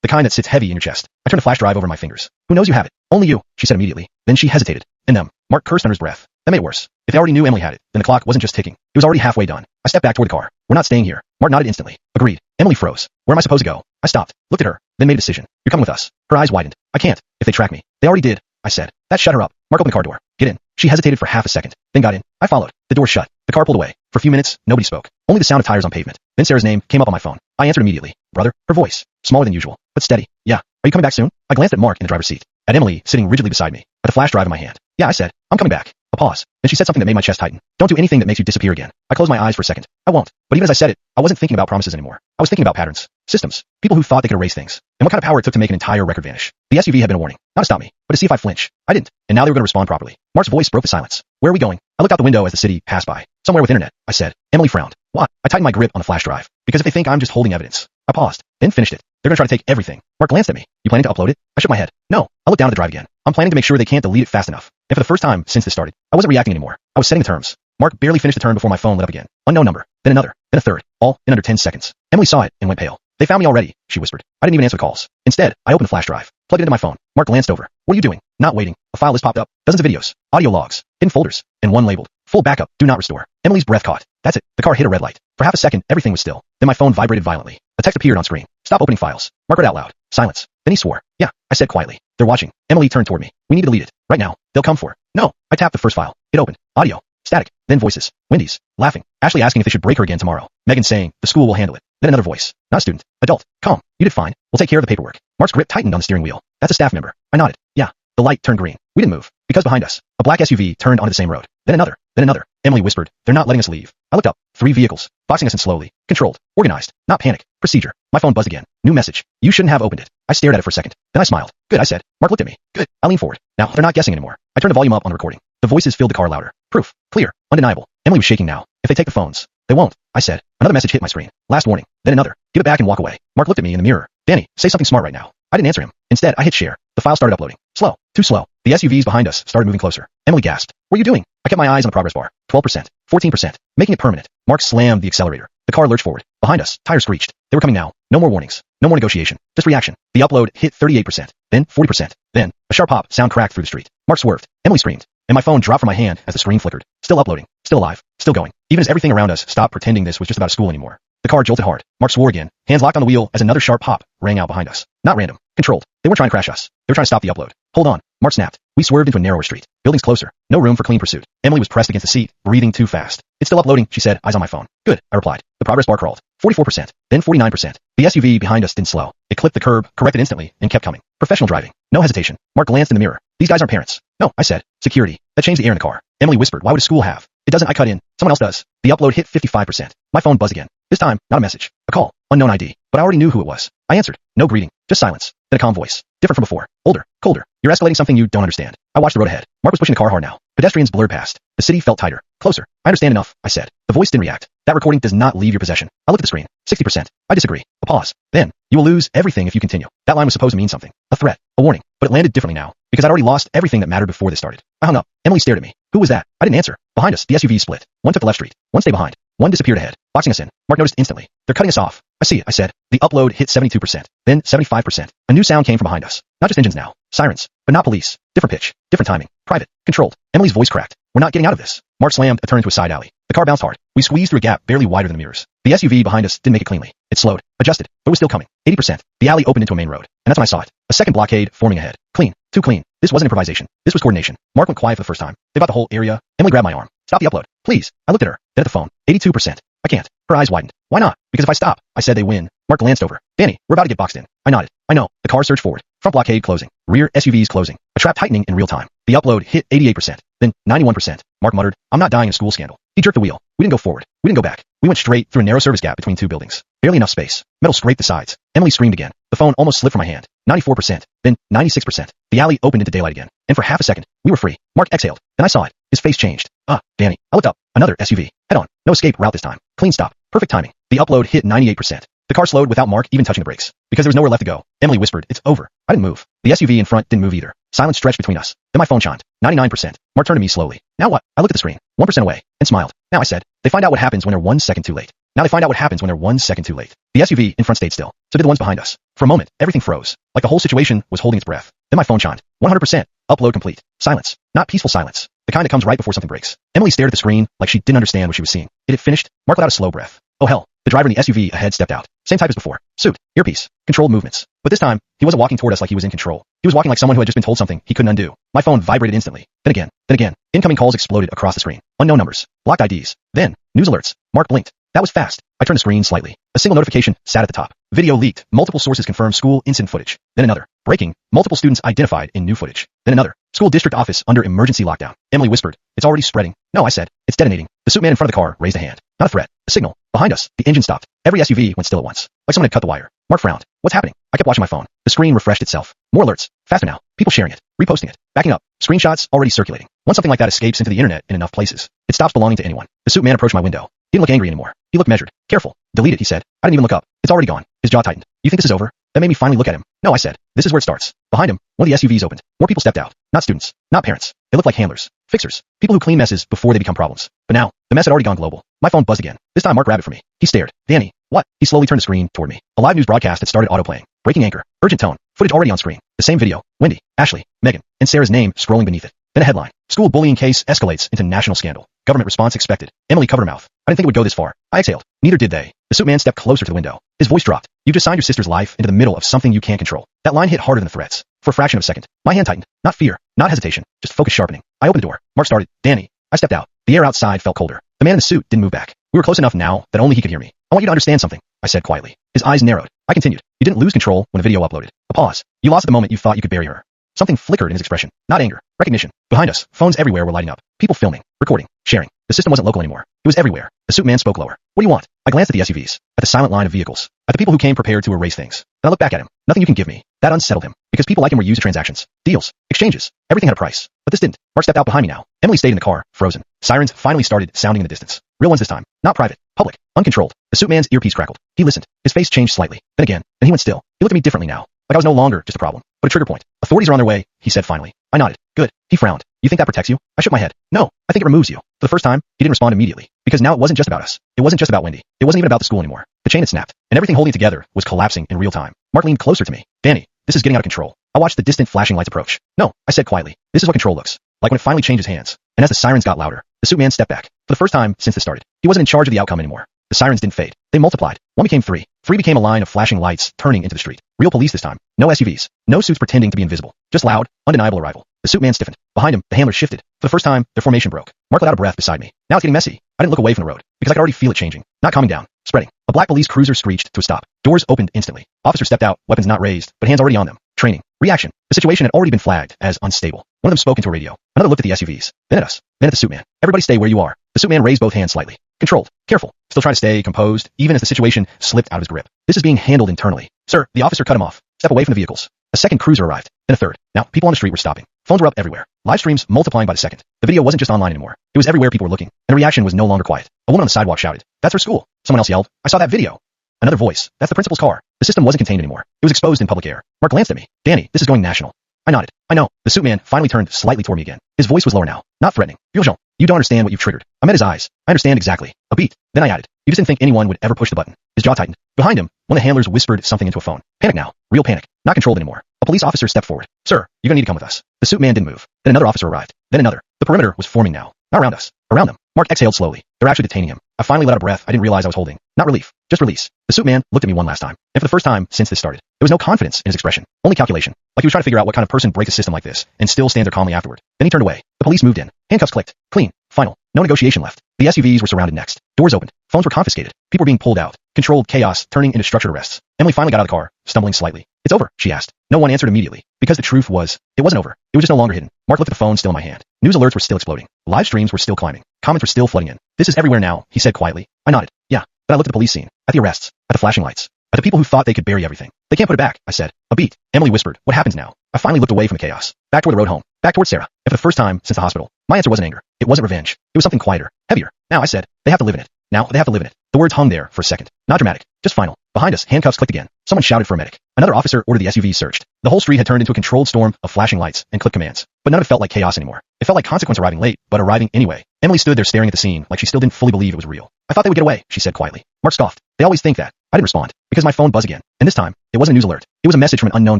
the kind that sits heavy in your chest. I turned the flash drive over my fingers. Who knows you have it? Only you, she said immediately. Then she hesitated. And them. Mark cursed under his breath. That made it worse. If they already knew Emily had it, then the clock wasn't just ticking. It was already halfway done. I stepped back toward the car. We're not staying here. Mark nodded instantly. Agreed. Emily froze. Where am I supposed to go? I stopped, looked at her, then made a decision. You're coming with us. Her eyes widened. I can't. If they track me. They already did, I said. That shut her up. Mark opened the car door. Get in. She hesitated for half a second, then got in. I followed. The door shut. The car pulled away. For a few minutes, nobody spoke. Only the sound of tires on pavement. Then Sarah's name came up on my phone. I answered immediately. Brother? Her voice. Smaller than usual, but steady. Yeah. Are you coming back soon? I glanced at Mark in the driver's seat. At Emily, sitting rigidly beside me. At the flash drive in my hand. Yeah, I said. I'm coming back. A pause. Then she said something that made my chest tighten. Don't do anything that makes you disappear again. I closed my eyes for a second. I won't. But even as I said it, I wasn't thinking about promises anymore. I was thinking about patterns. Systems. People who thought they could erase things. And what kind of power it took to make an entire record vanish. The SUV had been a warning. Not to stop me, but to see if I'd flinch. I didn't. And now they were going to respond properly. Mark's voice broke the silence. Where are we going? I looked out the window as the city passed by. Somewhere with internet, I said. Emily frowned. What? I tightened my grip on the flash drive. Because if they think I'm just holding evidence. I paused, then finished it. They're going to try to take everything. Mark glanced at me. You planning to upload it? I shook my head. No. I looked down at the drive again. I'm planning to make sure they can't delete it fast enough. And for the first time since this started, I wasn't reacting anymore. I was setting the terms. Mark barely finished the turn before my phone lit up again. Unknown number, then another, then a third, all in under 10 seconds. Emily saw it and went pale. They found me already, she whispered. I didn't even answer the calls. Instead, I opened the flash drive, plugged it into my phone. Mark glanced over. What are you doing? Not waiting. A file list popped up. Dozens of videos, audio logs, hidden folders, and one labeled full backup, do not restore. Emily's breath caught. That's it. The car hit a red light. For half a second, everything was still. Then my phone vibrated violently. A text appeared on screen. Stop opening files. Mark read out loud. Silence. Then he swore. Yeah, I said quietly. They're watching. Emily turned toward me. We need to delete it. Right now. They'll come for. No. I tapped the first file. It opened. Audio. Static. Then voices. Wendy's. Laughing. Ashley asking if they should break her again tomorrow. Megan saying, the school will handle it. Then another voice. Not a student. Adult. Calm. You did fine. We'll take care of the paperwork. Mark's grip tightened on the steering wheel. That's a staff member. I nodded. Yeah. The light turned green. We didn't move. Because behind us, a black SUV turned onto the same road. Then another. Then another. Emily whispered, they're not letting us leave. I looked up. 3 vehicles. Boxing us in slowly. Controlled. Organized. Not panic. Procedure. My phone buzzed again. New message. You shouldn't have opened it. I stared at it for a second. Then I smiled. Good, I said. Mark looked at me. Good. I leaned forward. Now, they're not guessing anymore. I turned the volume up on the recording. The voices filled the car louder. Proof. Clear. Undeniable. Emily was shaking now. If they take the phones. They won't, I said. Another message hit my screen. Last warning. Then another. Give it back and walk away. Mark looked at me in the mirror. Danny, say something smart right now. I didn't answer him. Instead, I hit share. The file started uploading. Slow. Too slow. The SUVs behind us started moving closer. Emily gasped. What are you doing? I kept my eyes on the progress bar. 12%. 14%. Making it permanent. Mark slammed the accelerator. The car lurched forward. Behind us, tires screeched. They were coming now. No more warnings. No more negotiation. Just reaction. The upload hit 38%. Then 40%. Then, a sharp pop sound cracked through the street. Mark swerved. Emily screamed. And my phone dropped from my hand as the screen flickered. Still uploading. Still alive. Still going. Even as everything around us stopped pretending this was just about school anymore. The car jolted hard. Mark swore again. Hands locked on the wheel as another sharp pop rang out behind us. Not random. Controlled. They weren't trying to crash us. They were trying to stop the upload. Hold on. Mark snapped. We swerved into a narrower street. Buildings closer. No room for clean pursuit. Emily was pressed against the seat, breathing too fast. It's still uploading, she said, eyes on my phone. Good, I replied. The progress bar crawled. 44%. Then 49%. The SUV behind us didn't slow. It clipped the curb, corrected instantly, and kept coming. Professional driving. No hesitation. Mark glanced in the mirror. These guys aren't parents. No, I said. Security. That changed the air in the car. Emily whispered, why would a school have? It doesn't, I cut in. Someone else does. The upload hit 55%. My phone buzzed again. This time, not a message. A call. Unknown ID. But I already knew who it was. I answered. No greeting. Just silence. Then a calm voice. Different from before. Older. Colder. You're escalating something you don't understand. I watched the road ahead. Mark was pushing the car hard now. Pedestrians blurred past. The city felt tighter. Closer. I understand enough, I said. The voice didn't react. That recording does not leave your possession. I looked at the screen. 60%. I disagree. A pause. Then, you will lose everything if you continue. That line was supposed to mean something. A threat. A warning. But it landed differently now. Because I'd already lost everything that mattered before this started. I hung up. Emily stared at me. Who was that? I didn't answer. Behind us, the SUVs split. One took the left street. One stayed behind. One disappeared ahead, boxing us in. Mark noticed instantly. They're cutting us off. I see it, I said. The upload hit 72%. Then 75%. A new sound came from behind us. Not just engines now. Sirens. But not police. Different pitch. Different timing. Private. Controlled. Emily's voice cracked. We're not getting out of this. Mark slammed a turn into a side alley. The car bounced hard. We squeezed through a gap barely wider than the mirrors. The SUV behind us didn't make it cleanly. It slowed. Adjusted. But was still coming. 80%. The alley opened into a main road. And that's when I saw it. A second blockade forming ahead. Clean. Too clean. This wasn't improvisation. This was coordination. Mark went quiet for the first time. They got the whole area. Emily grabbed my arm. Stop the upload. Please. I looked at her. Then at the phone. 82%. I can't. Her eyes widened. Why not? Because if I stop, I said they win. Mark glanced over. Danny, we're about to get boxed in. I nodded. I know. The car surged forward. Front blockade closing. Rear SUVs closing. A trap tightening in real time. The upload hit 88%. Then 91%. Mark muttered, I'm not dying in a school scandal. He jerked the wheel. We didn't go forward. We didn't go back. We went straight through a narrow service gap between two buildings. Barely enough space. Metal scraped the sides. Emily screamed again. The phone almost slipped from my hand. 94%. Then 96%. The alley opened into daylight again. And for half a second, we were free. Mark exhaled. Then I saw it. His face changed. Danny. I looked up. Another SUV. Head on. No escape route this time. Clean stop. Perfect timing. The upload hit 98%. The car slowed without Mark even touching the brakes. Because there was nowhere left to go. Emily whispered, it's over. I didn't move. The SUV in front didn't move either. Silence stretched between us. Then my phone chimed. 99%. Mark turned to me slowly. Now what? I looked at the screen. 1% away. And smiled. Now I said, they find out what happens when they're 1 second too late. Now they find out what happens when they're 1 second too late. The SUV in front stayed still. So did the ones behind us. For a moment, everything froze. Like the whole situation was holding its breath. Then my phone chimed. 100%. Upload complete. Silence. Not peaceful silence. The kind that comes right before something breaks. Emily stared at the screen like she didn't understand what she was seeing. It had finished. Mark let out a slow breath. Oh hell. The driver in the SUV ahead stepped out. Same type as before. Suit. Earpiece. Controlled movements. But this time, he wasn't walking toward us like he was in control. He was walking like someone who had just been told something he couldn't undo. My phone vibrated instantly. Then again. Then again. Incoming calls exploded across the screen. Unknown numbers. Blocked IDs. Then, news alerts. Mark blinked. That was fast. I turned the screen slightly. A single notification sat at the top. Video leaked. Multiple sources confirmed school incident footage. Then another. Breaking. Multiple students identified in new footage. Then another. School district office under emergency lockdown. Emily whispered. It's already spreading. No, I said. It's detonating. The suit man in front of the car raised a hand. Not a threat. A signal. Behind us, the engine stopped. Every SUV went still at once. Like someone had cut the wire. Mark frowned. What's happening? I kept watching my phone. The screen refreshed itself. More alerts. Faster now. People sharing it. Reposting it. Backing up. Screenshots already circulating. Once something like that escapes into the internet in enough places, it stops belonging to anyone. The suit man approached my window. He didn't look angry anymore. He looked measured. Careful. Delete it, he said. I didn't even look up. It's already gone. His jaw tightened. You think this is over? That made me finally look at him. No, I said. This is where it starts. Behind him, one of the SUVs opened. More people stepped out. Not students. Not parents. They looked like handlers. Fixers. People who clean messes before they become problems. But now, the mess had already gone global. My phone buzzed again. This time Mark grabbed it for me. He stared. Danny. What? He slowly turned the screen toward me. A live news broadcast had started autoplaying. Breaking anchor. Urgent tone. Footage already on screen. The same video. Wendy. Ashley. Megan. And Sarah's name scrolling beneath it. Then a headline. School bullying case escalates into national scandal. Government response expected. Emily covered her mouth. I didn't think it would go this far. I exhaled. Neither did they. The suit man stepped closer to the window. His voice dropped. You just signed your sister's life into the middle of something you can't control. That line hit harder than the threats. For a fraction of a second, my hand tightened. Not fear. Not hesitation. Just focus sharpening. I opened the door. Mark started. Danny. I stepped out. The air outside felt colder. The man in the suit didn't move back. We were close enough now that only he could hear me. I want you to understand something, I said quietly. His eyes narrowed. I continued. You didn't lose control when the video uploaded. A pause. You lost at the moment you thought you could bury her. Something flickered in his expression. Not anger. Recognition. Behind us, phones everywhere were lighting up. People filming, recording, sharing. The system wasn't local anymore. It was everywhere. The suit man spoke lower. What do you want? I glanced at the SUVs, at the silent line of vehicles, at the people who came prepared to erase things. Then I looked back at him. Nothing you can give me. That unsettled him, because people like him were used to transactions, deals, exchanges. Everything had a price. But this didn't. Mark stepped out behind me now. Emily stayed in the car, frozen. Sirens finally started sounding in the distance. Real ones this time. Not private. Public. Uncontrolled. The suit man's earpiece crackled. He listened. His face changed slightly. Then again. Then he went still. He looked at me differently now. Like I was no longer just a problem, but a trigger point. Authorities are on their way, he said finally. I nodded. Good. He frowned. You think that protects you? I shook my head. No, I think it removes you. For the first time, he didn't respond immediately. Because now it wasn't just about us. It wasn't just about Wendy. It wasn't even about the school anymore. The chain had snapped, and everything holding it together was collapsing in real time. Mark leaned closer to me. Danny, this is getting out of control. I watched the distant flashing lights approach. No, I said quietly. This is what control looks like when it finally changes hands. And as the sirens got louder, the suit man stepped back. For the first time since this started, he wasn't in charge of the outcome anymore. The sirens didn't fade. They multiplied. One became three. Three became a line of flashing lights turning into the street. Real police this time. No SUVs. No suits pretending to be invisible. Just loud, undeniable arrival. The suit man stiffened. Behind him, the handler shifted. For the first time, their formation broke. Mark let out a breath beside me. Now it's getting messy. I didn't look away from the road, because I could already feel it changing. Not calming down. Spreading. A black police cruiser screeched to a stop. Doors opened instantly. Officers stepped out, weapons not raised, but hands already on them. Training. Reaction. The situation had already been flagged as unstable. One of them spoke into a radio. Another looked at the SUVs. Then at us. Then at the suit man. Everybody stay where you are. The suit man raised both hands slightly. Controlled. Careful. Still trying to stay composed, even as the situation slipped out of his grip. This is being handled internally. Sir, the officer cut him off. Step away from the vehicles. A second cruiser arrived. Then a third. Now, people on the street were stopping. Phones were up everywhere. Live streams multiplying by the second. The video wasn't just online anymore. It was everywhere people were looking. And the reaction was no longer quiet. A woman on the sidewalk shouted, "That's her school." Someone else yelled, "I saw that video." Another voice, "That's the principal's car." The system wasn't contained anymore. It was exposed in public air. Mark glanced at me. "Danny, this is going national." I nodded. "I know." The suit man finally turned slightly toward me again. His voice was lower now, not threatening. "Jean, you don't understand what you've triggered." I met his eyes. "I understand exactly." A beat. Then I added, "You just didn't think anyone would ever push the button." His jaw tightened. Behind him, one of the handlers whispered something into a phone. Panic now. Real panic. Not controlled anymore. A police officer stepped forward. "Sir, you're gonna need to come with us." The suit man didn't move. Then another officer arrived. Then another. The perimeter was forming now. Not around us. Around them. Mark exhaled slowly. They're actually detaining him. I finally let out a breath I didn't realize I was holding. Not relief. Just release. The suit man looked at me one last time. And for the first time since this started, there was no confidence in his expression. Only calculation. Like he was trying to figure out what kind of person breaks a system like this and still stands there calmly afterward. Then he turned away. The police moved in. Handcuffs clicked. Clean. Final. No negotiation left. The SUVs were surrounded next. Doors opened. Phones were confiscated. People were being pulled out. Controlled chaos turning into structured arrests. Emily finally got out of the car, stumbling slightly. "It's over," she asked. No one answered immediately, because the truth was, it wasn't over. It was just no longer hidden. Mark looked at the phone still in my hand. News alerts were still exploding. Live streams were still climbing. Comments were still flooding in. "This is everywhere now," he said quietly. I nodded. "Yeah." Then I looked at the police scene, at the arrests, at the flashing lights, at the people who thought they could bury everything. "They can't put it back," I said. A beat. Emily whispered, "What happens now?" I finally looked away from the chaos. Back toward the road home. Back toward Sarah. And for the first time since the hospital, my answer wasn't anger. It wasn't revenge. It was something quieter, heavier. Now I said, they have to live in it. Now they have to live in it. The words hung there for a second. Not dramatic. Just final. Behind us, handcuffs clicked again. Someone shouted for a medic. Another officer ordered the SUV searched. The whole street had turned into a controlled storm of flashing lights and click commands. But none of it felt like chaos anymore. It felt like consequence arriving late, but arriving anyway. Emily stood there staring at the scene like she still didn't fully believe it was real. "I thought they would get away," she said quietly. Mark scoffed. "They always think that." I didn't respond, because my phone buzzed again. And this time, it wasn't a news alert. It was a message from an unknown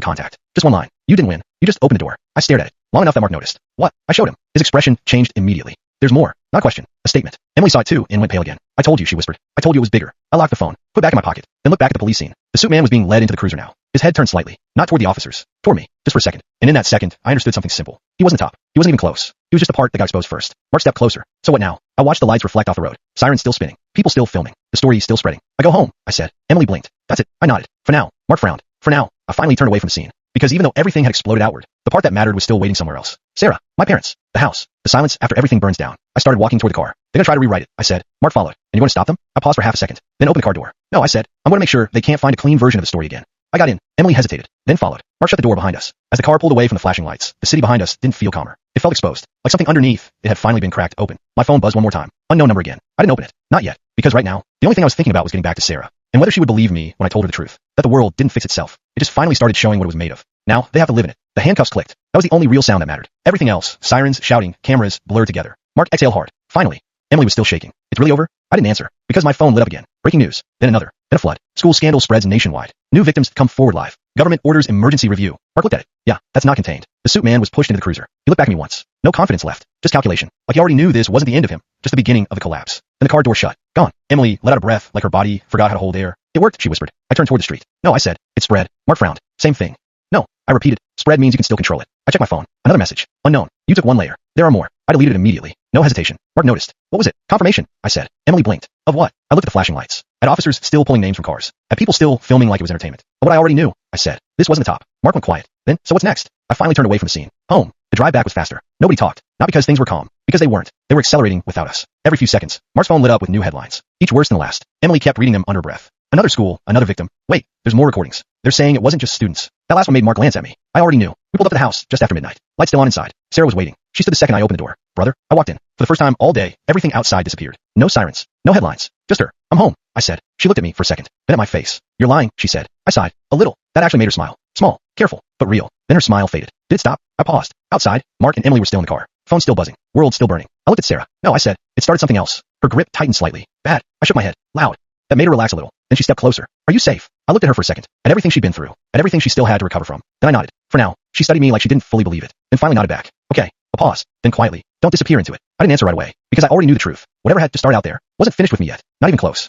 contact. Just one line. "You didn't win. You just opened the door." I stared at it. Long enough that Mark noticed. "What?" I showed him. His expression changed immediately. "There's more." Not a question. A statement. Emily saw it too and went pale again. "I told you," she whispered. "I told you it was bigger." I locked the phone, put it back in my pocket, then looked back at the police scene. The suit man was being led into the cruiser now. His head turned slightly, not toward the officers, toward me, just for a second. And in that second, I understood something simple. He wasn't top. He wasn't even close. He was just the part that got exposed first. Mark stepped closer. "So what now?" I watched the lights reflect off the road. Sirens still spinning. People still filming. The story still spreading. "I go home," I said. Emily blinked. "That's it." I nodded. "For now." Mark frowned. "For now." I finally turned away from the scene. Because even though everything had exploded outward, the part that mattered was still waiting somewhere else. Sarah, my parents, the house, the silence after everything burns down. I started walking toward the car. "They're gonna try to rewrite it," I said. Mark followed. "And you're gonna stop them?" I paused for half a second, then opened the car door. "No," I said. "I'm gonna make sure they can't find a clean version of the story again." I got in. Emily hesitated, then followed. Mark shut the door behind us. As the car pulled away from the flashing lights, the city behind us didn't feel calmer. It felt exposed, like something underneath it had finally been cracked open. My phone buzzed one more time. Unknown number again. I didn't open it. Not yet. Because right now, the only thing I was thinking about was getting back to Sarah. And whether she would believe me when I told her the truth. That the world didn't fix itself. It just finally started showing what it was made of. Now, they have to live in it. The handcuffs clicked. That was the only real sound that mattered. Everything else, sirens, shouting, cameras, blurred together. Mark exhaled hard. Finally. Emily was still shaking. "It's really over?" I didn't answer, because my phone lit up again. Breaking news. Then another. Then a flood. School scandal spreads nationwide. New victims come forward live. Government orders emergency review. Mark looked at it. "Yeah, that's not contained." The suit man was pushed into the cruiser. He looked back at me once. No confidence left. Just calculation. Like he already knew this wasn't the end of him. Just the beginning of the collapse. Then the car door shut. Gone. Emily let out a breath like her body forgot how to hold air. "It worked," she whispered. I turned toward the street. "No," I said. "It spread." Mark frowned. "Same thing." "No," I repeated. "Spread means you can still control it." I checked my phone. Another message. "Unknown. You took one layer. There are more." I deleted it immediately. No hesitation. Mark noticed. "What was it?" "Confirmation," I said. Emily blinked. "Of what?" I looked at the flashing lights. At officers still pulling names from cars. At people still filming like it was entertainment. Of what I already knew, I said. This wasn't the top. Mark went quiet. Then, so what's next? I finally turned away from the scene. Home. The drive back was faster. Nobody talked. Not because things were calm. Because they weren't. They were accelerating without us. Every few seconds, Mark's phone lit up with new headlines. Each worse than the last. Emily kept reading them under her breath. Another school, another victim. Wait, there's more recordings. They're saying it wasn't just students. That last one made Mark glance at me. I already knew. We pulled up to the house just after midnight. Lights still on inside. Sarah was waiting. She stood the second I opened the door. Brother, I walked in. For the first time all day, everything outside disappeared. No sirens. No headlines. Just her. I'm home, I said. She looked at me for a second, then at my face. You're lying, she said. I sighed. A little. That actually made her smile. Small, careful, but real. Then her smile faded. Did it stop? I paused. Outside, Mark and Emily were still in the car. Phone still buzzing. World still burning. I looked at Sarah. No, I said. It started something else. Her grip tightened slightly. Bad. I shook my head. Loud. That made her relax a little. Then she stepped closer. Are you safe? I looked at her for a second. At everything she'd been through. At everything she still had to recover from. Then I nodded. For now. She studied me like she didn't fully believe it. Then finally nodded back. Okay. A pause. Then quietly. Don't disappear into it. I didn't answer right away. Because I already knew the truth. Whatever had to start out there wasn't finished with me yet. Not even close.